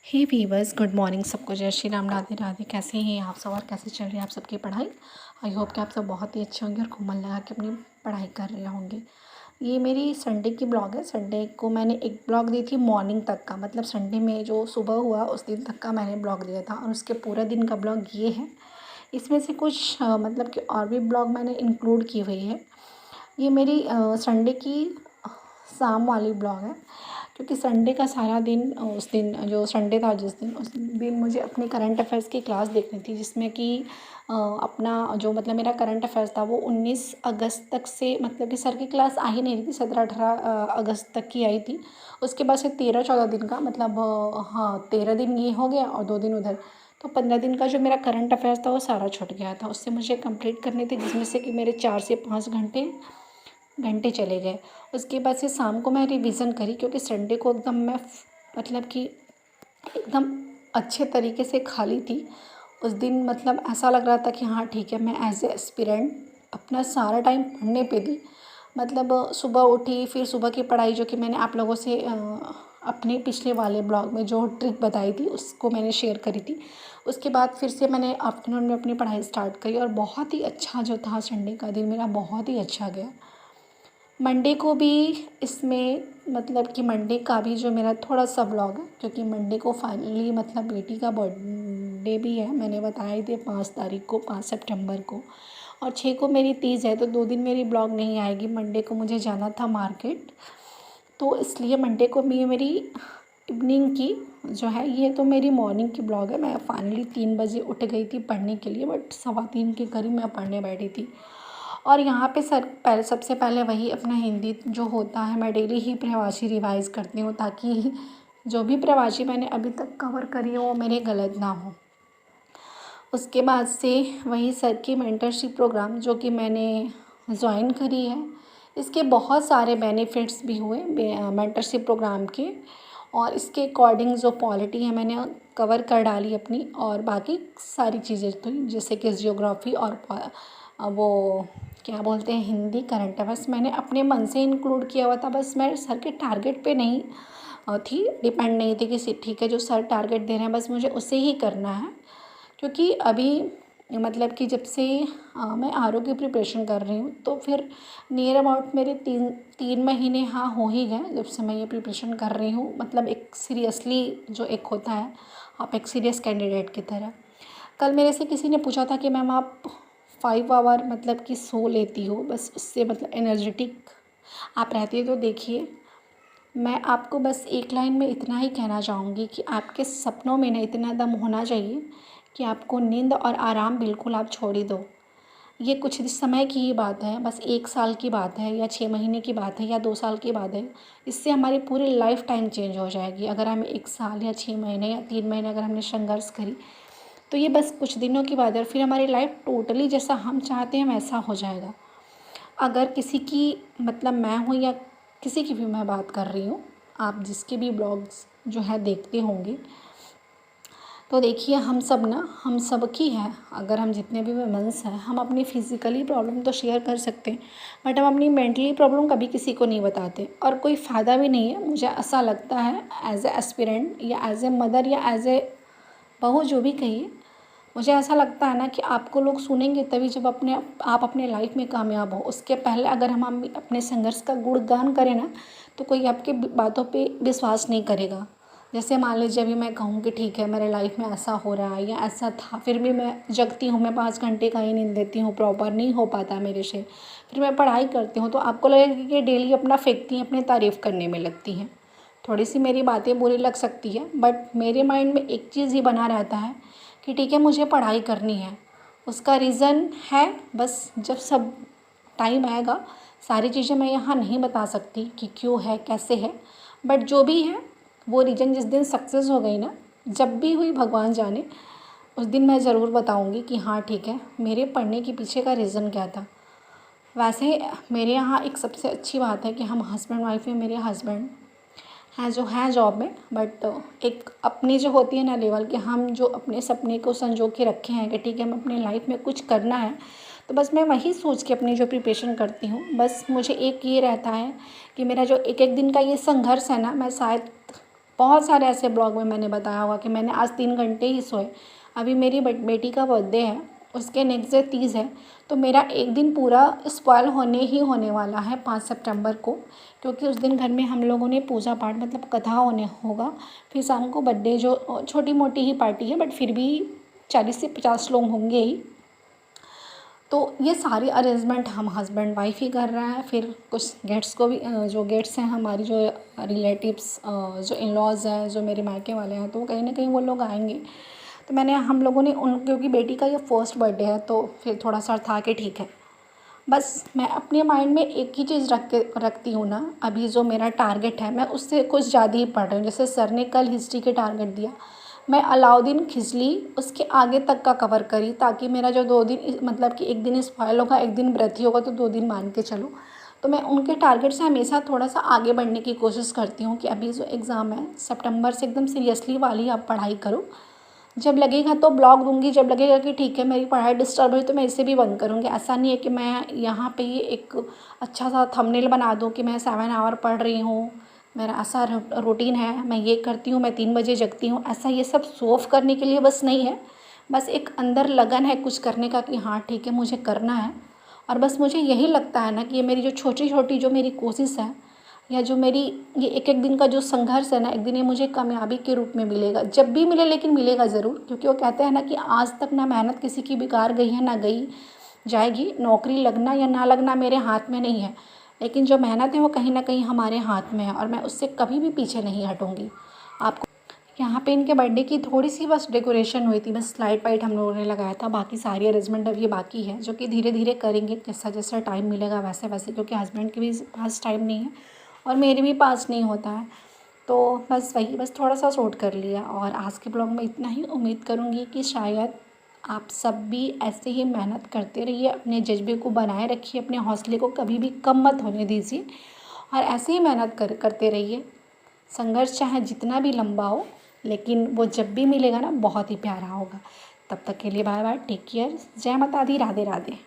हे viewers, good morning सबको। जय श्री राम, राधे राधे। कैसे हैं आप सब और कैसे चल रही है आप सबकी पढ़ाई। आई होप कि आप सब बहुत ही अच्छे होंगे और खूब मन लगा के अपनी पढ़ाई कर रहे होंगे। ये मेरी संडे की ब्लॉग है। संडे को मैंने एक ब्लॉग दी थी मॉर्निंग तक का, मतलब संडे में जो सुबह हुआ उस दिन तक का मैंने ब्लॉग दिया था और उसके पूरा दिन का ब्लॉग ये है। इसमें से कुछ मतलब कि और भी ब्लॉग मैंने इंक्लूड की हुई है। ये मेरी संडे की शाम वाली ब्लॉग है, क्योंकि संडे का सारा दिन उस दिन जो संडे था जिस दिन उस दिन मुझे अपनी करंट अफेयर्स की क्लास देखनी थी, जिसमें कि अपना जो मतलब मेरा करंट अफेयर्स था वो 19 अगस्त तक से, मतलब कि सर की क्लास आ ही नहीं रही थी, 17-18 अगस्त तक की आई थी। उसके बाद से 13-14 दिन का मतलब हाँ 13 दिन ये हो गया और 2 दिन उधर, तो 15 दिन का जो मेरा करंट अफेयर्स था वो सारा छूट गया था। उससे मुझे कंप्लीट करने थे, जिसमें से कि मेरे 4 से 5 घंटे चले गए। उसके बाद से शाम को मैं रिवीज़न करी, क्योंकि संडे को एकदम मैं मतलब कि एकदम अच्छे तरीके से खाली थी उस दिन। मतलब ऐसा लग रहा था कि हाँ ठीक है, मैं एज ए एस्पिरेंट अपना सारा टाइम पढ़ने पे दी। मतलब सुबह उठी, फिर सुबह की पढ़ाई जो कि मैंने आप लोगों से अपने पिछले वाले ब्लॉग में जो ट्रिक बताई थी उसको मैंने शेयर करी थी। उसके बाद फिर से मैंने आफ्टरनून में अपनी पढ़ाई स्टार्ट करी और बहुत ही अच्छा जो था संडे का दिन मेरा बहुत ही अच्छा गया। मंडे को भी इसमें मतलब कि मंडे का भी जो मेरा थोड़ा सा ब्लॉग है, क्योंकि मंडे को फाइनली मतलब बेटी का बर्थडे भी है। मैंने बताए थे 5 तारीख को, 5 सितंबर को, और 6 को मेरी तीज है, तो 2 दिन मेरी ब्लॉग नहीं आएगी। मंडे को मुझे जाना था मार्केट, तो इसलिए मंडे को भी मेरी इवनिंग की जो है, ये तो मेरी मॉर्निंग की ब्लॉग है। मैं फाइनली 3 बजे उठ गई थी पढ़ने के लिए, बट 2:15 के करीब मैं पढ़ने बैठी थी। और यहाँ पे सबसे पहले वही अपना हिंदी जो होता है, मैं डेली ही प्रवासी रिवाइज़ करती हूँ, ताकि जो भी प्रवासी मैंने अभी तक कवर करी है वो मेरे गलत ना हो। उसके बाद से वही सर की मेंटरशिप प्रोग्राम जो कि मैंने ज्वाइन करी है, इसके बहुत सारे बेनिफिट्स भी हुए मेंटरशिप प्रोग्राम के, और इसके अकॉर्डिंग जो पॉलिटी है मैंने कवर कर डाली अपनी, और बाकी सारी चीज़ें तो जैसे कि जियोग्राफी और वो क्या बोलते हैं हिंदी करंट अफेयर्स मैंने अपने मन से इंक्लूड किया हुआ था। बस मैं सर के टारगेट पे नहीं थी, डिपेंड नहीं थी कि ठीक है जो सर टारगेट दे रहे हैं बस मुझे उसे ही करना है। क्योंकि अभी मतलब कि जब से मैं आर की प्रिपरेशन कर रही हूँ, तो फिर नियर अबाउट मेरे 3 महीने हाँ हो ही गए जब से मैं ये प्रिपरेशन कर रही हूँ। मतलब एक सीरियसली जो एक होता है, आप एक सीरियस कैंडिडेट की तरह। कल मेरे से किसी ने पूछा था कि मैम आप 5 आवर मतलब कि सो लेती हो, बस उससे मतलब एनर्जेटिक आप रहती है। तो देखिए, मैं आपको बस एक लाइन में इतना ही कहना चाहूँगी कि आपके सपनों में ना इतना दम होना चाहिए कि आपको नींद और आराम बिल्कुल आप छोड़ ही दो। ये कुछ समय की ही बात है, बस 1 साल की बात है या 6 महीने की बात है या 2 साल की बात है। इससे हमारी पूरी लाइफ टाइम चेंज हो जाएगी। अगर हम 1 साल या 6 महीने या 3 महीने अगर हमने संघर्ष करी, तो ये बस कुछ दिनों की बात है और फिर हमारी लाइफ टोटली जैसा हम चाहते हैं वैसा हो जाएगा। अगर किसी की मतलब मैं हूँ या किसी की भी मैं बात कर रही हूँ, आप जिसके भी ब्लॉग्स जो है देखते होंगे, तो देखिए हम सब की है। अगर हम जितने भी वुमेन्स हैं, हम अपनी फ़िज़िकली प्रॉब्लम तो शेयर कर सकते हैं, बट हम अपनी मेंटली प्रॉब्लम कभी किसी को नहीं बताते, और कोई फ़ायदा भी नहीं है। मुझे ऐसा लगता है एज ए एस्पिरेंट या एज ए मदर या एज ए बहू, जो भी कहिए, मुझे ऐसा लगता है ना कि आपको लोग सुनेंगे तभी जब आप अपने लाइफ में कामयाब हो। उसके पहले अगर हम अपने संघर्ष का गुणगान करें ना, तो कोई आपकी बातों पे विश्वास नहीं करेगा। जैसे मान लीजिए अभी मैं कहूँ कि ठीक है मेरे लाइफ में ऐसा हो रहा है या ऐसा था, फिर भी मैं जगती हूँ, मैं 5 घंटे का ही नींद देती हूँ, प्रॉपर नहीं हो पाता मेरे से, फिर मैं पढ़ाई करती हूँ, तो आपको लगेगा कि डेली अपना फेंकती हैं, अपनी तारीफ़ करने में लगती हैं। थोड़ी सी मेरी बातें बुरी लग सकती है, बट मेरे माइंड में एक चीज़ ही बना रहता है कि ठीक है मुझे पढ़ाई करनी है। उसका रीज़न है, बस जब सब टाइम आएगा, सारी चीज़ें मैं यहाँ नहीं बता सकती कि क्यों है कैसे है, बट जो भी है वो रीज़न जिस दिन सक्सेस हो गई ना, जब भी हुई भगवान जाने, उस दिन मैं ज़रूर बताऊँगी कि हाँ ठीक है मेरे पढ़ने के पीछे का रीज़न क्या था। वैसे मेरे यहाँ एक सबसे अच्छी बात है कि हम हस्बैंड वाइफ में, मेरे हस्बैंड हैं जो हैं जॉब में, बट एक अपनी जो होती है ना लेवल के, हम जो अपने सपने को संजो के रखे हैं कि ठीक है हमें अपने लाइफ में कुछ करना है, तो बस मैं वही सोच के अपनी जो प्रिपरेशन करती हूँ। बस मुझे एक ये रहता है कि मेरा जो एक एक दिन का ये संघर्ष है ना, मैं शायद बहुत सारे ऐसे ब्लॉग में मैंने बताया होगा कि मैंने आज 3 घंटे ही सोए। अभी मेरी बेटी का बर्थडे है, उसके नेक्स्ट डे तीज है, तो मेरा एक दिन पूरा स्पॉइल होने ही होने वाला है 5 सितंबर को, क्योंकि उस दिन घर में हम लोगों ने पूजा पाठ मतलब कथा होने होगा। फिर शाम को बर्थडे जो छोटी मोटी ही पार्टी है, बट फिर भी 40 से 50 लोग होंगे ही। तो ये सारी अरेंजमेंट हम हस्बैंड वाइफ ही कर रहे हैं। फिर कुछ गेस्ट्स को भी जो गेस्ट्स हैं हमारी, जो रिलेटिव्स, जो इन लॉज़ हैं, जो मेरे मायके वाले हैं, तो कहीं ना कहीं वो लोग आएंगे। तो हम लोगों ने क्योंकि बेटी का ये फर्स्ट बर्थडे है, तो फिर थोड़ा सा था कि ठीक है। बस मैं अपने माइंड में एक ही चीज़ रखती हूँ ना, अभी जो मेरा टारगेट है मैं उससे कुछ ज़्यादा ही पढ़ रही हूँ। जैसे सर ने कल हिस्ट्री के टारगेट दिया, मैं अलाउद्दीन खिजली उसके आगे तक का कवर करी, ताकि मेरा जो 2 दिन मतलब कि एक दिन स्पॉइल होगा, एक दिन व्रत ही होगा, तो 2 दिन मान के चलो। तो मैं उनके टारगेट से हमेशा थोड़ा सा आगे बढ़ने की कोशिश करती हूँ कि अभी जो एग्ज़ाम है सितंबर से, एकदम सीरियसली वाली आप पढ़ाई करो। जब लगेगा तो ब्लॉग दूंगी, जब लगेगा कि ठीक है मेरी पढ़ाई डिस्टर्ब हुई तो मैं इसे भी बंद करूँगी। ऐसा नहीं है कि मैं यहाँ पे ही एक अच्छा सा थंबनेल बना दूँ कि मैं 7 आवर पढ़ रही हूँ, मेरा ऐसा रूटीन है, मैं ये करती हूँ, मैं 3 बजे जगती हूँ। ऐसा ये सब शो ऑफ करने के लिए बस नहीं है, बस एक अंदर लगन है कुछ करने का कि हाँ ठीक है मुझे करना है। और बस मुझे यही लगता है ना कि ये मेरी जो छोटी छोटी जो मेरी कोशिश है, या जो मेरी ये एक एक दिन का जो संघर्ष है ना, एक दिन ये मुझे कामयाबी के रूप में मिलेगा, जब भी मिले, लेकिन मिलेगा ज़रूर। क्योंकि वो कहते हैं ना कि आज तक ना मेहनत किसी की बेकार गई है ना गई जाएगी। नौकरी लगना या ना लगना मेरे हाथ में नहीं है, लेकिन जो मेहनत है वो कहीं ना कहीं हमारे हाथ में है, और मैं उससे कभी भी पीछे नहीं हटूँगी। आपको यहाँ पे इनके बर्थडे की थोड़ी सी बस डेकोरेशन हुई थी, बस लाइट वाइट हम लोगों ने लगाया था, बाकी सारी अरेंजमेंट अब ये बाकी है, जो कि धीरे धीरे करेंगे, जैसा जैसा टाइम मिलेगा वैसे वैसे, क्योंकि हस्बैंड के भी पास टाइम नहीं है और मेरे भी पास नहीं होता है। तो बस वही, बस थोड़ा सा शॉर्ट कर लिया। और आज के ब्लॉग में इतना ही। उम्मीद करूँगी कि शायद आप सब भी ऐसे ही मेहनत करते रहिए, अपने जज्बे को बनाए रखिए, अपने हौसले को कभी भी कम मत होने दीजिए, और ऐसे ही मेहनत करते रहिए। संघर्ष चाहे जितना भी लंबा हो, लेकिन वो जब भी मिलेगा ना बहुत ही प्यारा होगा। तब तक के लिए बाय बाय, टेक केयर, जय माता दी, राधे राधे।